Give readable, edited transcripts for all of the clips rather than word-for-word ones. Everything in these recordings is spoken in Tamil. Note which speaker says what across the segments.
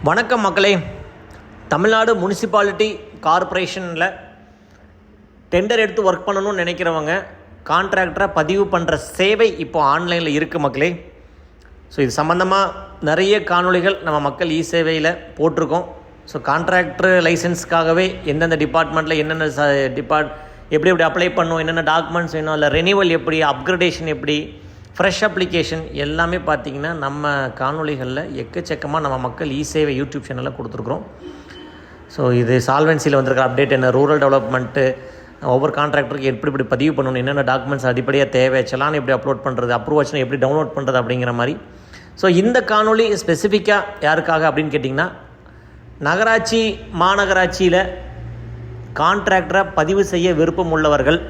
Speaker 1: வணக்கம் மக்களே. தமிழ்நாடு முனிசிபாலிட்டி கார்ப்பரேஷனில் டெண்டர் எடுத்து ஒர்க் பண்ணணும்னு நினைக்கிறவங்க கான்ட்ராக்டரை பதிவு பண்ணுற சேவை இப்போ ஆன்லைனில் இருக்குது மக்களே. ஸோ இது சம்மந்தமாக நிறைய காணொளிகள் நம்ம மக்கள் இ சேவையில் போட்டிருக்கோம். ஸோ கான்ட்ராக்டர் லைசன்ஸ்க்காகவே எந்தெந்த டிபார்ட்மெண்ட்டில் என்னென்ன எப்படி அப்ளை பண்ணணும், என்னென்ன டாக்குமெண்ட்ஸ் வேணும், இல்லை ரெனிவல் எப்படி, அப்கிரேடேஷன் எப்படி, ஃப்ரெஷ் அப்ளிகேஷன் எல்லாமே பார்த்திங்கன்னா நம்ம காணொளிகளில் எக்கச்சக்கமாக நம்ம மக்கள் இ சேவை யூடியூப் சேனலில் கொடுத்துருக்குறோம். ஸோ இது சால்வன்சியில் வந்திருக்கிற அப்டேட் என்ன, ரூரல் டெவலப்மெண்ட்டு, ஒவ்வொரு கான்ட்ராக்டருக்கு எப்படி பதிவு பண்ணணும், என்னென்ன டாக்குமெண்ட்ஸ் அடிப்படையாக தேவை, செலான் எப்படி அப்லோட் பண்ணுறது, அப்ரூவல்ஸ்னால் எப்படி டவுன்லோட் பண்ணுறது அப்படிங்கிற மாதிரி. ஸோ இந்த காணொளி ஸ்பெசிஃபிக்காக யாருக்காக அப்படின்னு கேட்டிங்கன்னா, நகராட்சி மாநகராட்சியில் கான்ட்ராக்டரை பதிவு செய்ய விருப்பம் உள்ளவர்கள்,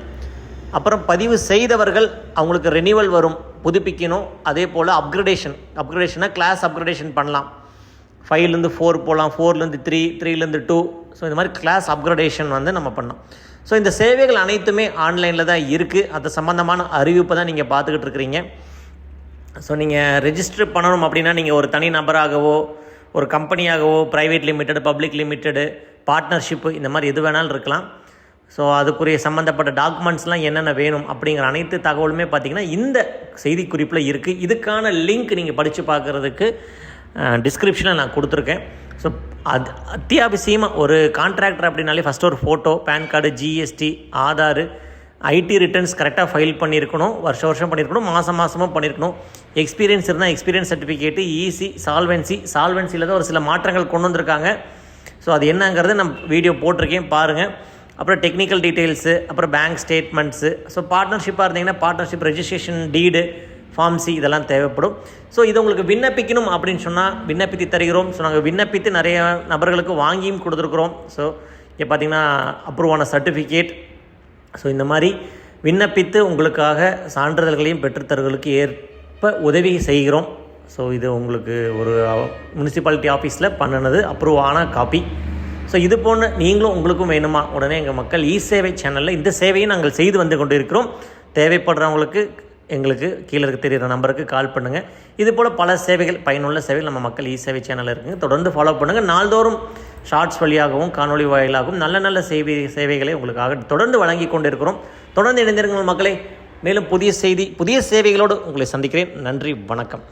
Speaker 1: அப்புறம் பதிவு செய்தவர்கள் அவங்களுக்கு ரெனிவல் வரும், புதுப்பிக்கணும். அதே போல் அப்கிரேடேஷனாக கிளாஸ் அப்கிரேடேஷன் பண்ணலாம். 5லேருந்து 4 போகலாம், 4லேருந்து 3, 3லேருந்து 2. ஸோ இந்த மாதிரி கிளாஸ் அப்கிரேடேஷன் நம்ம பண்ணோம். ஸோ இந்த சேவைகள் அனைத்துமே ஆன்லைனில் தான் இருக்குது. அது சம்மந்தமான அறிவிப்பை தான் நீங்கள் பார்த்துக்கிட்டு இருக்கிறீங்க. ஸோ நீங்கள் ரெஜிஸ்டர் பண்ணணும் அப்படின்னா நீங்கள் ஒரு தனி நபராகவோ, ஒரு கம்பெனியாகவோ, private limited, public limited, partnership, இந்த மாதிரி எது வேணாலும் இருக்கலாம். ஸோ அதுக்குரிய சம்மந்தப்பட்ட டாக்குமெண்ட்ஸ்லாம் என்னென்ன வேணும் அப்படிங்கிற அனைத்து தகவலுமே பார்த்திங்கன்னா இந்த செய்தி குறிப்பில் இருக்குது. இதுக்கான லிங்க் நீங்கள் படித்து பார்க்குறதுக்கு டிஸ்கிரிப்ஷனில் நான் கொடுத்துருக்கேன். ஸோ அது அத்தியாவசியமாக ஒரு கான்ட்ராக்டர் அப்படின்னாலே ஃபஸ்ட்டு ஒரு photo, PAN card, GST, Aadhaar, ID returns கரெக்டாக ஃபைல் பண்ணியிருக்கணும், வருஷம் பண்ணியிருக்கணும், மாதமும் பண்ணியிருக்கணும். எக்ஸ்பீரியன்ஸ் இருந்தால் எக்ஸ்பீரியன்ஸ் சர்டிஃபிகேட்டு, ஈசி, சால்வன்சியில் தான் ஒரு சில மாற்றங்கள் கொண்டு வந்திருக்காங்க. ஸோ அது என்னங்கிறது நான் வீடியோ போட்டிருக்கேன், பாருங்கள். அப்புறம் டெக்னிக்கல் டீட்டெயில்ஸு, அப்புறம் பேங்க் ஸ்டேட்மெண்ட்ஸு. ஸோ பார்ட்னர்ஷிப்பாக இருந்தீங்கன்னா பார்ட்னர்ஷிப் ரெஜிஸ்ட்ரேஷன், டீடு, ஃபார்ம்சி இதெல்லாம் தேவைப்படும். ஸோ இது உங்களுக்கு விண்ணப்பிக்கணும் அப்படின்னு சொன்னால் விண்ணப்பித்து தருகிறோம். ஸோ நாங்கள் விண்ணப்பித்து நிறைய நபர்களுக்கு வாங்கியும் கொடுத்துருக்குறோம். ஸோ இங்கே பார்த்திங்கன்னா அப்ரூவான சர்டிஃபிகேட். ஸோ இந்த மாதிரி விண்ணப்பித்து உங்களுக்காக சான்றிதழ்களையும் பெற்றுத்தருவதற்கு ஏற்ப உதவி செய்கிறோம். ஸோ இது உங்களுக்கு ஒரு முனிசிபாலிட்டி ஆஃபீஸில் பண்ணினது அப்ரூவ் ஆன காப்பி. ஸோ இது போன்று நீங்களும் உங்களுக்கும் வேணுமா, உடனே எங்கள் மக்கள் இ சேவை சேனலில் இந்த சேவையை நாங்கள் செய்து வந்து கொண்டு இருக்கிறோம். தேவைப்படுறவங்களுக்கு எங்களுக்கு கீழே தெரிகிற நம்பருக்கு கால் பண்ணுங்கள். இது போல் பல சேவைகள், பயனுள்ள சேவைகள் நம்ம மக்கள் இ சேவை சேனலில் இருக்குங்க. தொடர்ந்து ஃபாலோ பண்ணுங்கள். நாள்தோறும் ஷார்ட்ஸ் வழியாகவும் காணொலி வாயிலாகவும் நல்ல சேவைகளை உங்களுக்காக தொடர்ந்து வழங்கி கொண்டு இருக்கிறோம். தொடர்ந்து இணைந்திருங்கள் மக்களே. மேலும் புதிய சேவைகளோடு உங்களை சந்திக்கிறேன். நன்றி, வணக்கம்.